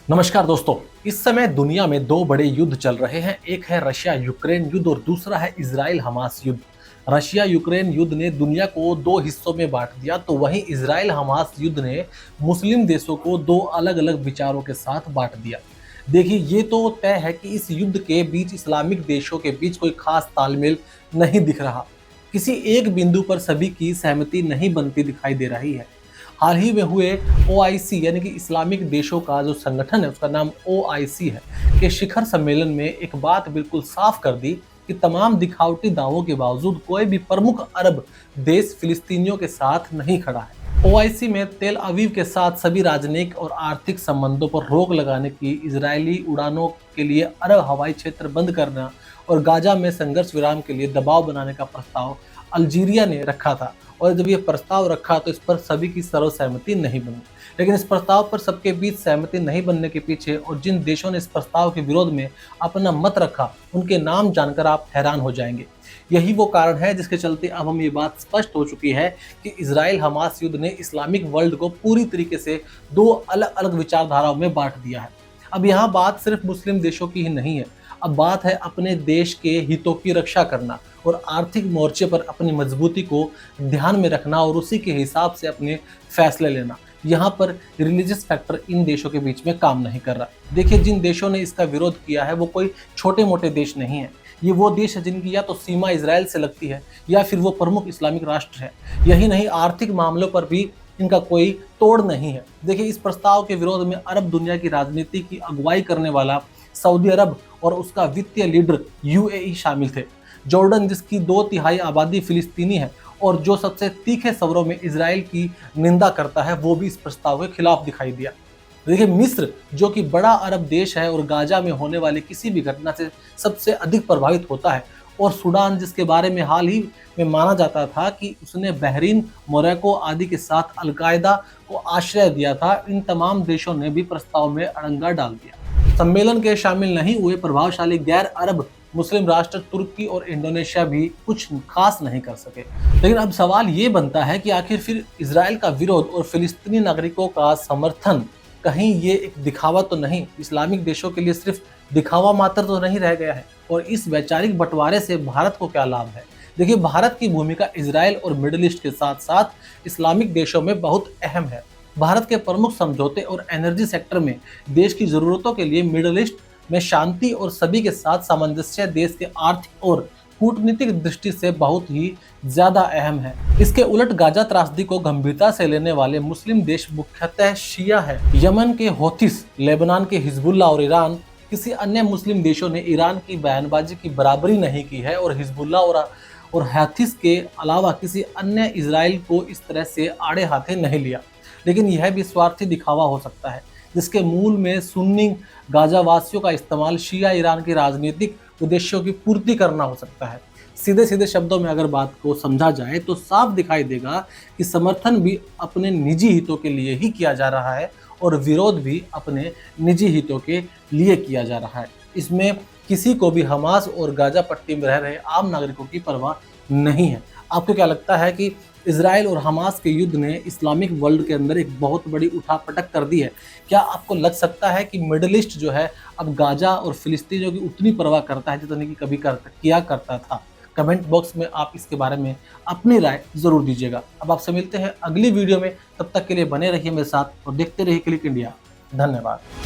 नमस्कार दोस्तों। इस समय दुनिया में दो बड़े युद्ध चल रहे हैं। एक है रशिया यूक्रेन युद्ध और दूसरा है इजराइल हमास युद्ध। रशिया यूक्रेन युद्ध ने दुनिया को दो हिस्सों में बांट दिया, तो वहीं इजराइल हमास युद्ध ने मुस्लिम देशों को दो अलग अलग विचारों के साथ बांट दिया। देखिए, ये तो तय है कि इस युद्ध के बीच इस्लामिक देशों के बीच कोई खास तालमेल नहीं दिख रहा। किसी एक बिंदु पर सभी की सहमति नहीं बनती दिखाई दे रही है। हाल ही में हुए ओआईसी यानी कि इस्लामिक देशों का जो संगठन है, उसका नाम ओआईसी है, के शिखर सम्मेलन में एक बात बिल्कुल साफ कर दी कि तमाम दिखावटी दावों के बावजूद कोई भी प्रमुख अरब देश फिलिस्तीनियों के साथ नहीं खड़ा है। ओआईसी में तेल अवीव के साथ सभी राजनयिक और आर्थिक संबंधों पर रोक लगाने की, इजरायली उड़ानों के लिए अरब हवाई क्षेत्र बंद करना और गाजा में संघर्ष विराम के लिए दबाव बनाने का प्रस्ताव अल्जीरिया ने रखा था। और जब ये प्रस्ताव रखा तो इस पर सभी की सर्वसहमति नहीं बनी। लेकिन इस प्रस्ताव पर सबके बीच सहमति नहीं बनने के पीछे और जिन देशों ने इस प्रस्ताव के विरोध में अपना मत रखा, उनके नाम जानकर आप हैरान हो जाएंगे। यही वो कारण है जिसके चलते अब हम ये बात स्पष्ट हो चुकी है कि इजराइल हमास युद्ध ने इस्लामिक वर्ल्ड को पूरी तरीके से दो अलग अलग विचारधाराओं में बांट दिया है। अब यहाँ बात सिर्फ मुस्लिम देशों की ही नहीं है। अब बात है अपने देश के हितों की रक्षा करना और आर्थिक मोर्चे पर अपनी मजबूती को ध्यान में रखना और उसी के हिसाब से अपने फैसले लेना। यहाँ पर रिलीजियस फैक्टर इन देशों के बीच में काम नहीं कर रहा। देखिए, जिन देशों ने इसका विरोध किया है वो कोई छोटे मोटे देश नहीं है। ये वो देश है जिनकी या तो सीमा इजराइल से लगती है या फिर वो प्रमुख इस्लामिक राष्ट्र है। यही नहीं, आर्थिक मामलों पर भी इनका कोई तोड़ नहीं है। देखिए, इस प्रस्ताव के विरोध में अरब दुनिया की राजनीति की अगुवाई करने वाला सऊदी अरब और उसका वित्तीय लीडर यूएई शामिल थे। जॉर्डन, जिसकी 2/3 आबादी फिलिस्तीनी है और जो सबसे तीखे स्वरों में इजराइल की निंदा करता है, वो भी इस प्रस्ताव के खिलाफ दिखाई दिया। देखिए, मिस्र, जो कि बड़ा अरब देश है और गाजा में होने वाली किसी भी घटना से सबसे अधिक प्रभावित होता है, और सूडान, जिसके बारे में हाल ही में माना जाता था कि उसने बहरीन, मोरक्को आदि के साथ अलकायदा को आश्रय दिया था, इन तमाम देशों ने भी प्रस्ताव में अड़ंगा डाल दिया। सम्मेलन के शामिल नहीं हुए प्रभावशाली गैर अरब मुस्लिम राष्ट्र तुर्की और इंडोनेशिया भी कुछ खास नहीं कर सके। लेकिन अब सवाल ये बनता है कि आखिर फिर इजराइल का विरोध और फिलिस्तीनी नागरिकों का समर्थन, कहीं ये एक दिखावा तो नहीं, इस्लामिक देशों के लिए सिर्फ दिखावा मात्र तो नहीं रह गया है? और इस वैचारिक बंटवारे से भारत को क्या लाभ है? देखिए, भारत की भूमिका इजराइल और मिडिल ईस्ट के साथ साथ इस्लामिक देशों में बहुत अहम है। भारत के प्रमुख समझौते और एनर्जी सेक्टर में देश की जरूरतों के लिए मिडिल ईस्ट में शांति और सभी के साथ सामंजस्य देश के आर्थिक और कूटनीतिक दृष्टि से बहुत ही ज्यादा अहम है। इसके उलट गाजा त्रासदी को गंभीरता से लेने वाले मुस्लिम देश मुख्यतः शिया है। यमन के हौथीस, लेबनान के हिजबुल्लाह और ईरान, किसी अन्य मुस्लिम देशों ने ईरान की बयानबाजी की बराबरी नहीं की है और हिजबुल्लाह और हौथीस के अलावा किसी अन्य इजराइल को इस तरह से आड़े हाथे नहीं लिया। लेकिन यह भी स्वार्थी दिखावा हो सकता है, जिसके मूल में सुन्नी गाजावासियों का इस्तेमाल शिया ईरान के राजनीतिक उद्देश्यों की पूर्ति करना हो सकता है। सीधे सीधे शब्दों में अगर बात को समझा जाए तो साफ दिखाई देगा कि समर्थन भी अपने निजी हितों के लिए ही किया जा रहा है और विरोध भी अपने निजी हितों के लिए किया जा रहा है। इसमें किसी को भी हमास और गाजा पट्टी में रह रहे आम नागरिकों की परवाह नहीं है। आपको क्या लगता है कि इजराइल और हमास के युद्ध ने इस्लामिक वर्ल्ड के अंदर एक बहुत बड़ी उठापटक कर दी है? क्या आपको लग सकता है कि मिडिल ईस्ट जो है अब गाजा और फिलिस्तीनियों की उतनी परवाह करता है जितनी कि कभी किया करता था? कमेंट बॉक्स में आप इसके बारे में अपनी राय जरूर दीजिएगा। अब आपसे मिलते हैं अगली वीडियो में, तब तक के लिए बने रहिए मेरे साथ और देखते रहिए क्लिक इंडिया। धन्यवाद।